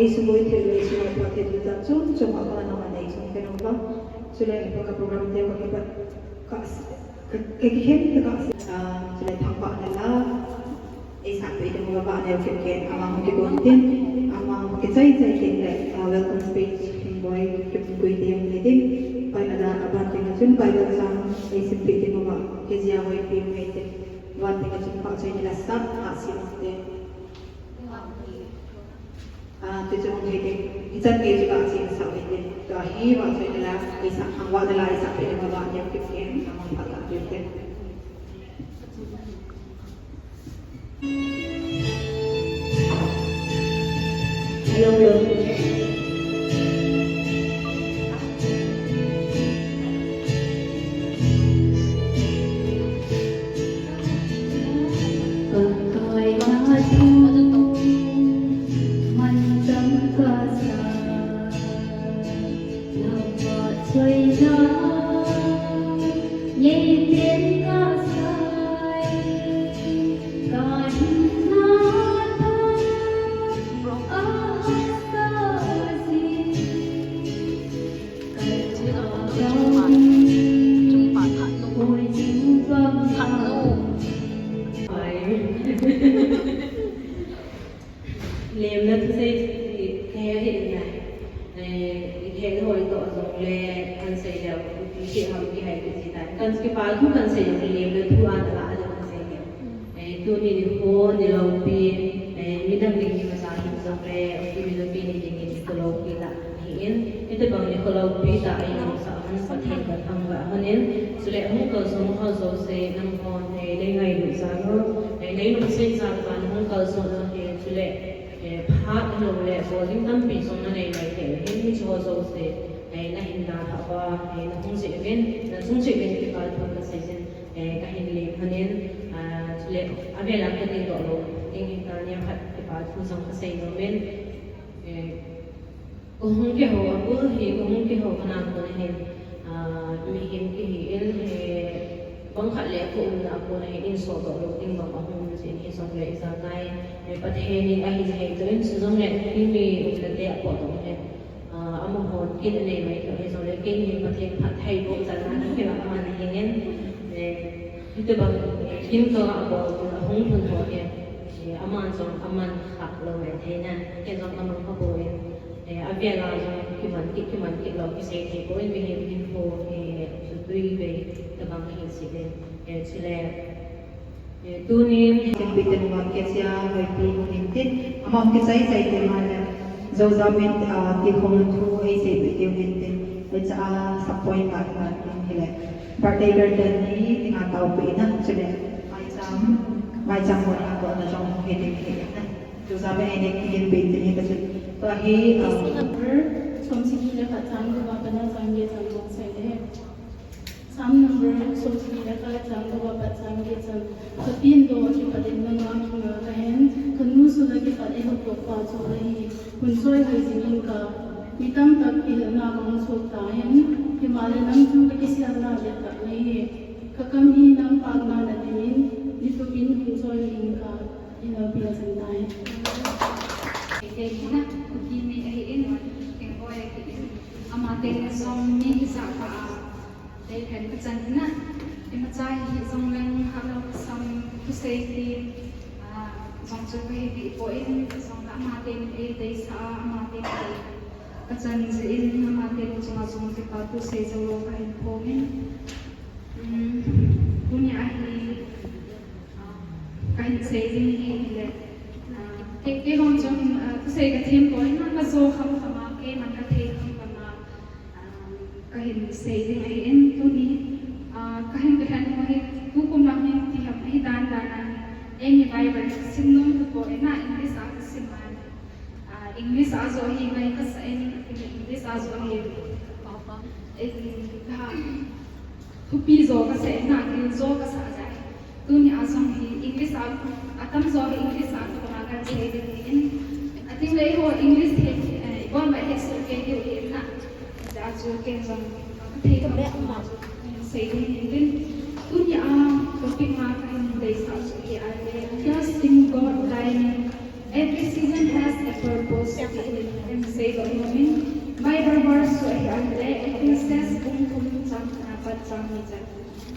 Lhingboi thilpeh sungai Pathen kita chunga apa nama injg kenapa sudah ibaga program dia bagi kas kekihen kas sudah tampak adalah sampai dengan bapak ada kekihen amang kekonten amang kecai kekihen welcome speech Lhingboi Lhingboi dia meeting pada ada abang dengan cun pada sang sampai dengan bapak kerja wai pim meeting buat dengan cun pak saya jelaskan hasil dia tujuan meeting kita juga sih sampai di terakhir waktu adalah isa angwa adalah sampai dengan bapak yang kekihen amang pada kekihen hello kipahthu kan seihon Lhingboi thu adalah ada seihon itu ninkhoh Loite midang lagi masahib sampai itu bini jadi ninkhoh kita nhin itu bang ninkhoh Loite tak ayam sahaja phatthei bertangga hanin sudah hungtheilo semua jouse ninkhoh Ngailut sana Ngailut seihon kan hungtheilo semua sudah phat lole boling tampi semua Loite ini jouse na hinga thapa na nchung kipahthu ka seihon kahin le hanin chule abela ka ding do lo ding ka nya phat kipahthu sang ka seihon men hungtheilo abul hi hungtheilo kana ko hin mi him ki il bang khat le ko na ko na in so do lo ding ba hung sin hi song le sa ngai Pathen ni ai he toin sung le mi le te apo do he amahon keini mai ko so le keini Pathen phatthei bo sana ke ba man hingen itu bang hinkho abo hungtheilo he aman song aman hak lo mai thena ke song amang ko bo abela so kiman lo ki se the ko mi hinkho tui be ta bang hi si de chile tunin biten wa kesya wai pi hintin amang ke sai sai de mal jouse men ti khong thu ai se be de hintin it's sa point ka hile partai garden ni tinga tau pe na chile mai cham mo na ko na jong he de na jouse men ene kin be de ni ka chile to he number something le ka chang ko ba na chang ge chang ko sai de some number something le ka chang ko ba chang ge chang so tin do ki pa de na na ki na kahin kanu su la ki pa de ho ko pa so lai kun soi hai jin ka mitam tak ki na bang so ta hen ki male nam chu ka ki sia na le ta nei ka kam hi nam pa na na din ni to bin kun soi ling ka ina pi la san dai ke na Kimme ai in Lhingboi amaten song ni sa pa they can present na imachai song lang halo some to say the song to be the point song amaten e they sa amaten kacan in amaten chunga chunga kipahthu se jolo kahin phomin punya hi kahin se ding hi le ke hong chong to say ka thim point man ka zo kham khama ke man ka the kham kama kahin se ding ai in tu ni kahin kahin mo hi tu kum lam ni ti ham hi dan dan eni bible sin nom tu ko ena english a siman English azo hi ngai ka sa English azo hi papa ha thupi zo ka se na ki zo ka sa ja tu ni azo hi English atam zo hi English a ko na ka che de in I think le ho English he bon ba he so ke hi na ja zo ke zo the ka le amma se ni din tu ni a topic ma ka hi dei sa hi a le just in God line every season has a purpose in say the moment by verse so I andre access thum cham pat cham ni ja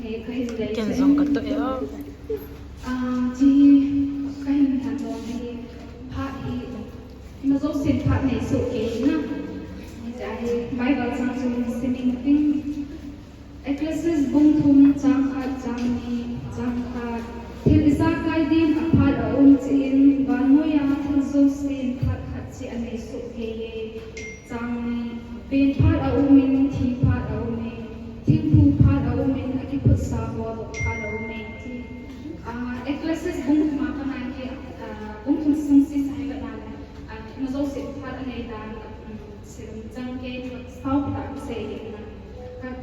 he kahin dai Ken zong ka to ya. ji kahin than do he phat hi ma zo sin phat nei so ke na ni ja he Bible chang so sinning thing access thum cham pat cham ni cham phat thil isa kai din aphat a chin ban moya thil zo sin phat khat chi anei so ke chang ni pen phat a min thi phat a me thilphu phat a min akiph sa bo phat a me chi access ma kana ke thum sung si sai ga dan ma zo sin phat anei dan sim chang ke sau ta se na ka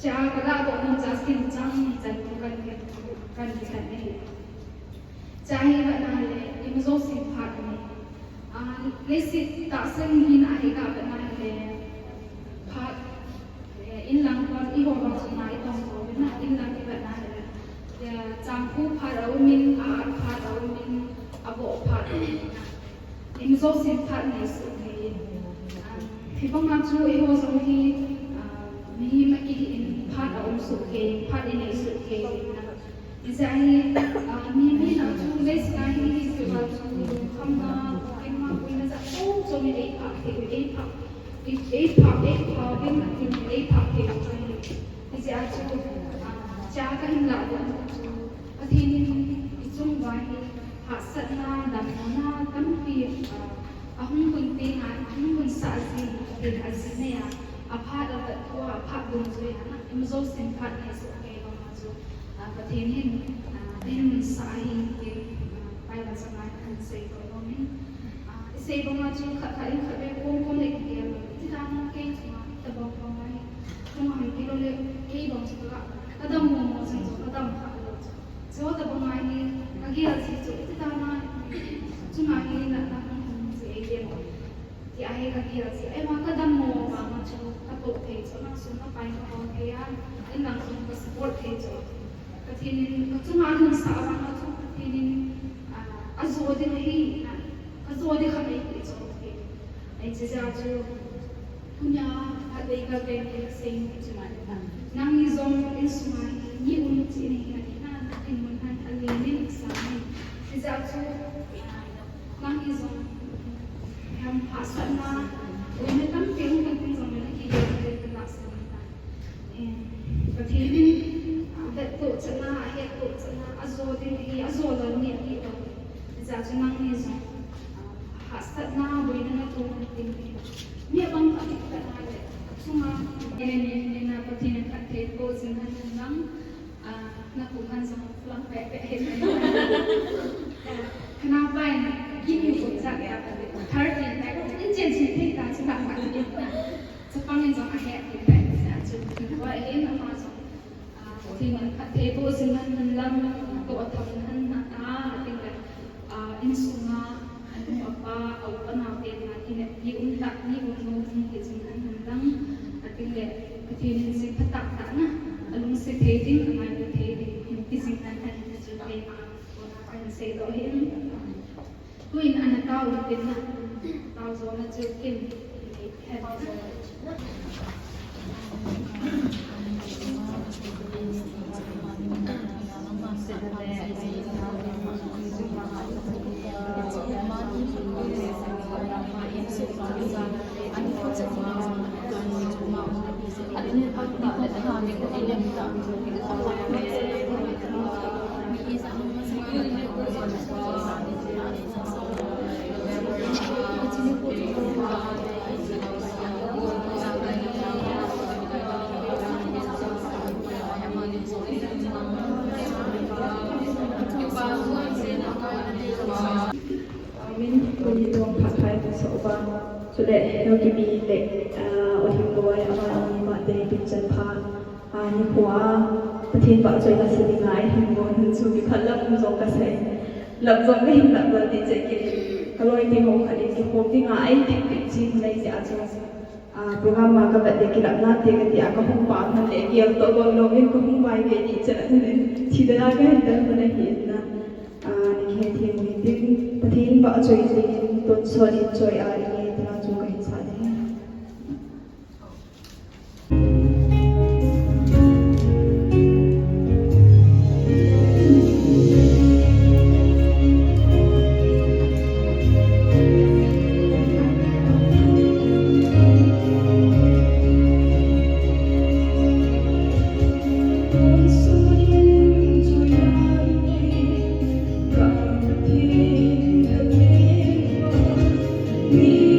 cha ka da bo no cha sin chang chan kan ke kan chan nei chahi ba na le imzo sin phat ni le si ta sen hin a ga ba na le phat in lang kon I ho ba chi mai tong ko na in lang ba na le chang khu phat au min a phat au min abo phat imzo sin phat ni su ke hi bang ma chu I ho so hi mi ma ki in phat au su ke phat ni su ke na Isai mimi na chung les na hi se ba chung khamma kema kuina za so mi ei pa ke ei pa bin na tin ei pa ke chung isai chu cha ka hin la bo athin ni chung wa hi ha sat na da na kam pi ahung kun te na ahung kun sa si bin azine ya apha da to apha bun zui na imzo sin phat ne so ke ba ma chu Pathen hin sai ke pai ba samai kan sei ko no min sei ba ma chu kha kha in kha be ko le ke ya ti da na ke ma ta ba ba mai ko ma ki lo le ke ba chu la adam mo sang chu adam kha lo chu ta ba mai ni ka gi al si chu ti da na chu ma ni na na sei ke mo ti ai ka gi al si ai ma ka dam mo ma ma chu ta to ke chu na su na pai ko ke ya in na su ka support ke chu Pathen chunga nun sa wa na chu Pathen azo de hi na azo de khamai ke chu ke ai che ja chu punya adai ka ke ke sei chu ma nang ni zong in suma ni un chi ni na tin mun han ali ni sa ni ja chu nang ni zong ham hasan na oi me tam ke un tin zong na ki ke na sa ni Pathen that to chana he to chana azo din hi azo la ni hi to za chunang ni zo hasat na boina na to tin ni bang ka ti ka na le chunga ni na Pathen ka the ko sin han nang na ku han zo lang pe pe he kana pai kin ni ko cha ya ka le thar tin ta ko in chen chi thi ta chi ka ma ni na cha pang ni zo a he ti pe sa chu ko he na ma zo thì mình phát thế tôi xin anh lâm tôi thầm anh tiếng là in sunga anh papa ở bên nào tiền là thì đi uống đặt đi uống nô thì xin anh lâm tiếng là thì mình sẽ phát tặng tặng anh sẽ thế tiếng mà anh thế thì xin anh sẽ về mà anh sẽ đổi hiện tôi anh tao tiền là tao rồi là chưa tiền so that no to be like Lhingboi ama ma de bin chan pha ni khwa Pathen ba choi ka se ngai Lhingboi hun chu ki khalam zo ka se lam zo ka hin lam de che ke kaloi ti ho khali ki ho ti nga ai ti ti chi nei se a chu program ma ka ba de ki lam na te ka ti a ka hum pa na le ki am to go lo min ko hum bai ke ti cha ne thi da ga hin da na hi na ni ke thi mo tin Pathen ba choi se tôn xuân in chơi ai nghe ta chú cái sa thế We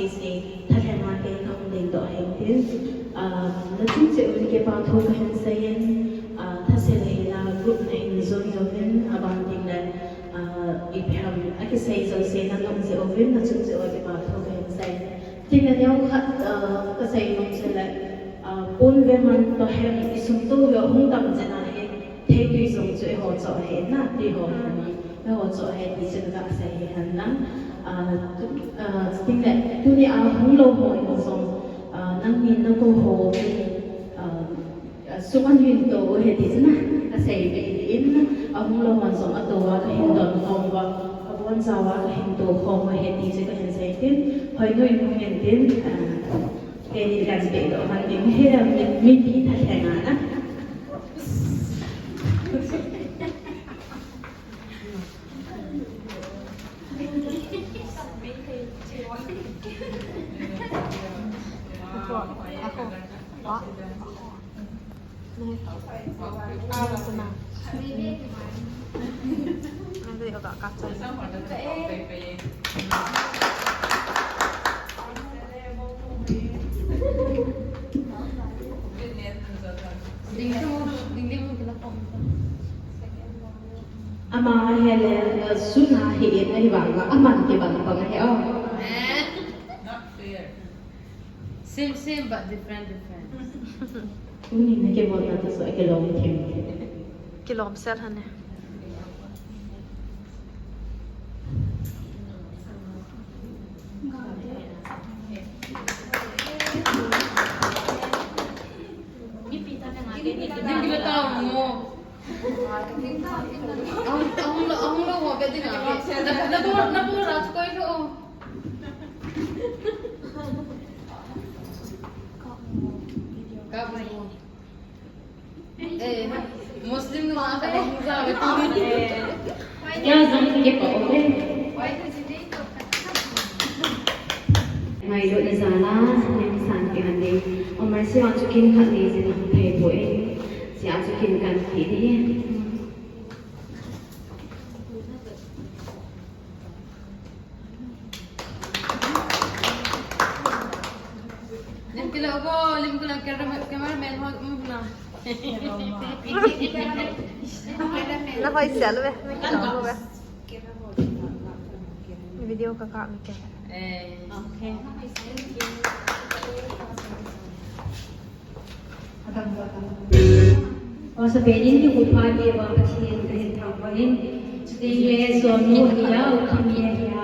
se Pathen ma ke na ung ding do heng tin na chung se un kiphthu kahin seihon tha se le na group na in zon zovin abang ding la ipham akisei jouse na long se ovin na chung se o kiphthu kahin seihon tin na yong khat ka sei long se la pun ve man to heng isum tu yo hung tam jana he thei tui song chue ho cho he na ti ho na ho cho he ti se ga sei han na ting la tu ni hung lo ho ho song nang min na ko ho suman hin to he ti na ka sei be in hung lo han song atwa ka hin don hom wa abon sa wa ka hin to hom he ti se ka hin sei tin hoi noi mu hen tin keini kan be do han din he ra mi pi tha thang na Nanti agak kacau. ama hele suna he na hi bang aman ke bang bang he oh Not fair. Same but different. uni na ke bol na to so ke long them Kilometer hane. Hindi ba tao mo? Ang lo mo pwede nga. Naburat ko ito. Kapag mo. Muslim na mga kapag ya zong ke pa okay Ngailut na sana yang san ke hande omar si wa chukin khat ni je nam thei boi si a chukin kan thi di lim kilo cameraman ho na. Nó phải xả luôn mấy cái đó luôn video kakak mikir okay और सपेलिन की गुफा के वापस ये कहीं था वहीं ये सोनू किया किमे किया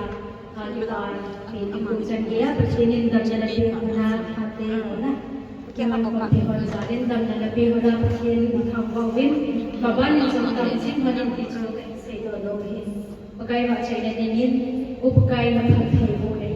हालुदार पेनी पूजन किया पछिन दर्जन लगे होना खाते होना क्या हम करते हो जालिन दर्जन लगे होना पछिन था वहीं बाबा ने समझा जिन मनिन की जो से दो लोग हैं पकाई वाचे ने निन उपकाई न फत्थई वो नहीं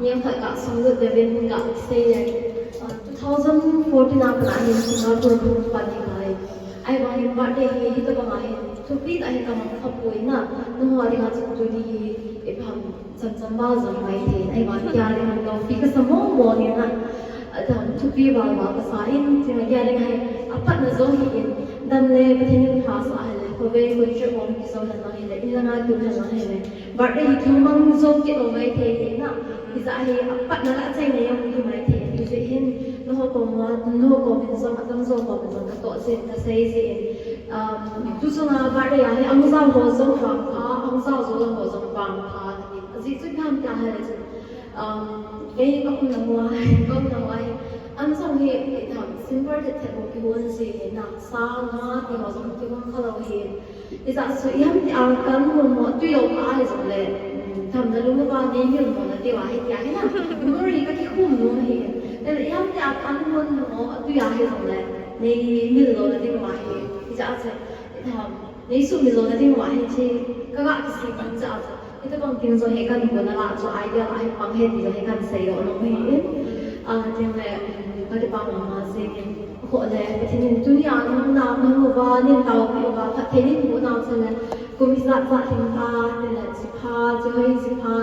niang khat ka song lu devin ga say 2014 na pa ni Singapore group pa ni mai ai ba ni birthday hi to ba mai to pi ai ka ma khapoi na no ho ri ha chu di e pham cham ba zam mai the ai ba ya ri han ka pi ka samo mo ni na dam to pi ba ka sa in ti ma ya ri hai apat na zo hi in dam le pathen ha sa hai le ko ve ko chu mo ki so na hi le in la na ku na hai le birthday hi thum mang zo ki o mai the na ki za hi apat na la chai ne yam ki mai the ki ze hin no ho ko mo no ko min zo ma tam zo ko min zo ka to se ka sei se in tu so na birthday ya le ang za ho zo fa ang za zo lo ho zo bang pha ji chu kam ta hai le cái công năng ăn xong thì thằng simple thì thật một cái buồn gì nặng sao nó thì họ dùng cái con khâu hiện thì giả sử em thì ăn cắn một tuy đâu có ai dùng lệ thằng nó đúng là bao nhiêu người một là tiêu ai cái nào đúng rồi cái khung nó hiện nên là em thì ăn luôn nó tuy ai dùng lệ nên mình rồi là tiêu ai thì giả sử thằng nếu số mình rồi là tiêu ai thì các bạn thì cũng giả itu bang ting zo he kan guna la zo idea ai pang he di zo he kan sei lo no he ting le ba de bang ma se ho le pathen dunia nam na no wa ni tao pi wa phatthei ni mu na se le kum sa sa ting ta ne le si pha jo he si pha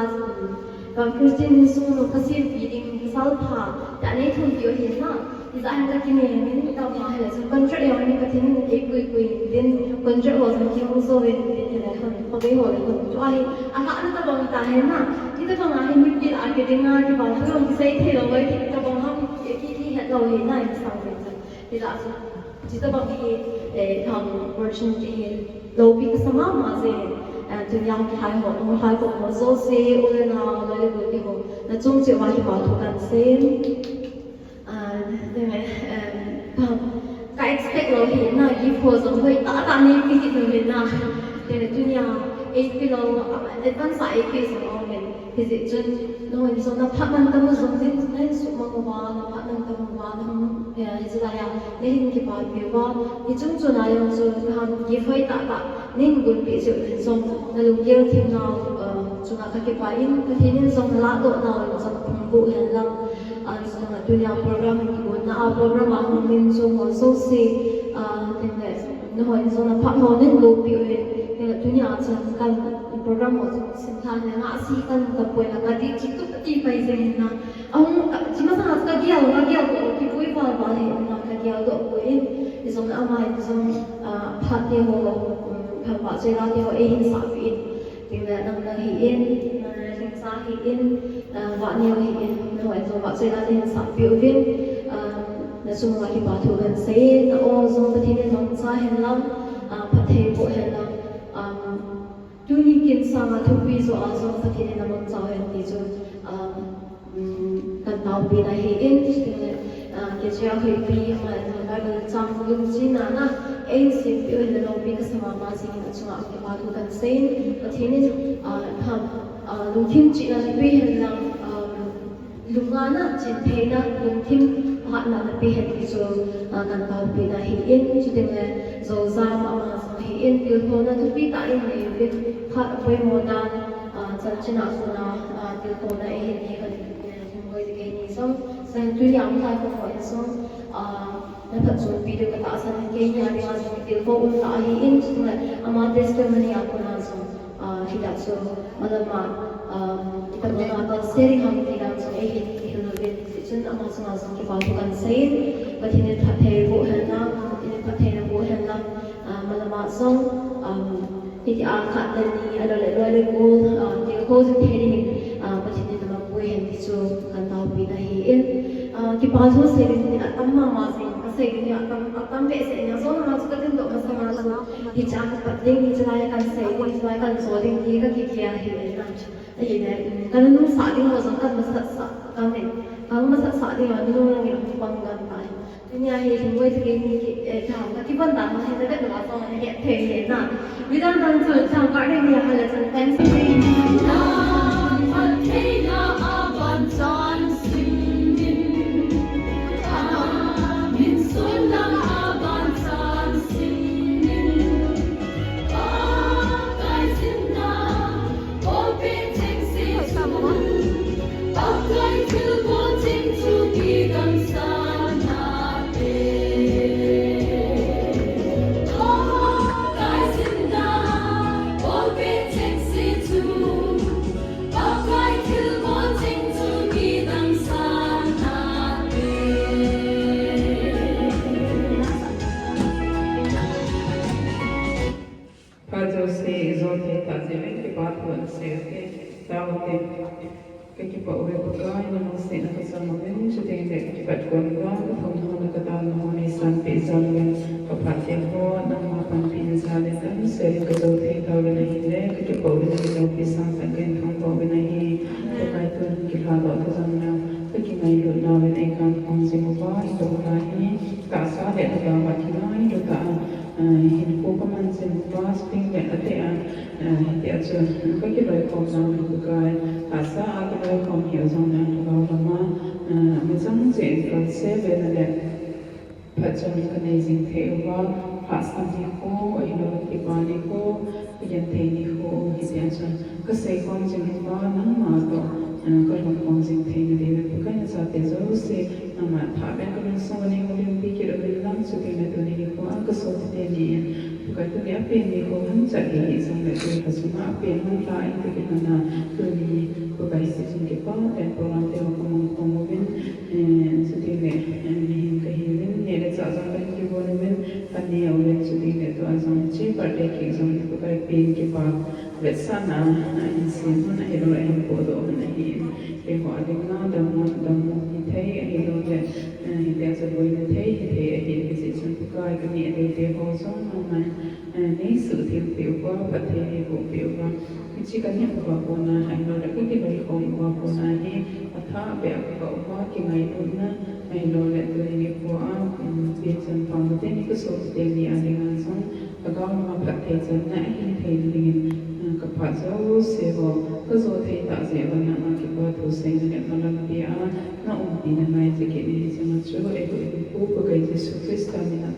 bang christian su no ka si pi ding sal pha da ne thun pi he na thì ra anh ta kia này mình tao nói là chúng con rất nhiều những cái thứ ấy quỳ đến con rất nhiều những cái số về thì là hơn có cái hồi là hơn cho ai anh ta bằng ta hết mà thì ta bằng ai mình biết ai cái tiếng Nga thì bằng cái bằng xây thế rồi thì ta bằng không cái thì hết rồi hiện nay sao vậy thì là chỉ ta bằng cái để thằng version thì lâu bị cái sama mà gì từ nhau hai hộ một số xe ô tô nào lại được cái hộ là chung chịu vào thì bảo thủ cần xe cái expect lo hiện na if ho giống với ta nên cái gì mình na thì là dunia AP lo advance AP so mình thì gì chân nó hình dung là phát năng tâm giống như nên sự mong muốn là phát năng tâm muốn không thì là nên cái bài biểu qua thì chúng tôi nói rằng rồi hàng cái phải ta nên cũng bị sự hình dung là lúc yêu thêm nào chúng ta cái bài in cái nên dùng là độ nào dùng công cụ hiện làm dunia program itu na program aku nchung so si tengah no itu na pak ho nen lu pi dunia kan program itu sintan yang asi kan tapoi la kadi citu ti pai zen na ang cima sangat kagial ki pui pa ba he na kagial do pui itu na ama itu phatthei ho phamba chei la ti ho hin sa pi tengah nang na hi in sa hi in vạn nhiều hi in nói rồi vợ chơi ra thì sắp biểu viên là xung lại kipahthu gần xây nó ô dùng cái thiên long sa hen lam phatthei bộ hen lam tu ni kiến sang thu pi zo a dùng cái thiên long sa hen thì zo kan tao pi na hi in cái chia hi pi mà nó cái trang lung chi na na anh xin biểu hiện là pi cái sama ma gì nó chung lại kipahthu gần xây cái thiên ham lung thiên chỉ là pi hen lam lungana cheh na lungthim hat na pe het ki so kan tau pe na hi in chuteng le zo za ma so hi in thilpeh na thu pi ta in ne ve khat poi mo da chan china so na thilpeh na e ni kan Lhingboi de keini so sang tu yang ta ko ho so na phat so pi de ka ta san keini ya ma so thilpeh ta hi in chuteng le ama testimony akona so hi da so malama kita mengatakan sering kami tidak sesuai dengan decision amal kipahthu kan said, berarti phatthei bu henna, ini phatthei bu henna, malamat song, ini akad dan ini adalah dua gol, dia kau sendiri, berarti mapui hen itu kan tahu bidahin, kipahthu sering tidak tamam masih, kasih ini atam bese ini, so masuk ke dalam masa hijau penting hijau kan said, hijau kan soaring dia kikia hilang. Jadi kalau nung saat ini orang kan masak kami, kalau masak saat ini orang nung yang bangga tak. Dunia ini Lhingboi tu keini jam, tapi benda macam tu tu apa orang yang teh na. Bila orang tu jam kat ni dia hal macam fancy. naote kiph ore pakai nama se na kasama ben chuteng de kiph kon ba thong na ka ta no ni san pe zam ben phatthei ho nama pan pin sa de kan se ka zo the thau le nahi le kiph ore na ki pi sang sang ken thong bo ben nahi pakai tun ki ha do ka zam na ki Ngailut na ben ai kan ong se mo ba i do na hi ka sa de ka ba ki nai do ka hinkho ka man se mo ba spring le ate a te a chun ka ki loi kom na bu kai asa a ki loi kom hi zong na to ba ma me zang je ka se be na le phat chun ka nei jing the wa phat sam ni ko ai lo ki pa ni ko yan the ni ko hi se a chun ka seihon jing ba nang ma to ka lo kom jing the ni de bu kai na sa te jouse nama tha ben ka so ni ko lim pi ki ro le lang chu ke me to ni ko a ka so te ni bukai tu ni ape ni ko han cha ni sang le tu ka suma ape han la ai te ke na tu ni bukai se jing ke pa en program te ko mo mo ben su te ne ni ka hi ben ne le cha sang ben ki bo ne ben ka ni au le su te ne to a sang che pa te ki sang bukai pe ke pa le sa na in sin na he lo en ko do na hi e ho a de na da mo hi thei hi lo le hi te sa bo ne thei hi se chun bukai ka ni de te ho song ma ma nei su thilpeh ko phatthei ko pe ko chi ka ni ko ko na hai lo da ki bai ko ko na hi atha be ko ko ki Ngailut na hai lo le tu ni ko a pe chan pa mo te ni ko so te ni a de ngan song ka ga ma phatthei chan na hi thei ni ka pha jouse ho ka zo thei ta se ba na ma kipahthu se ne ma lam pi a na pi na ngai se ke ni se ma chu e ko ko kai Jesu Christa ni na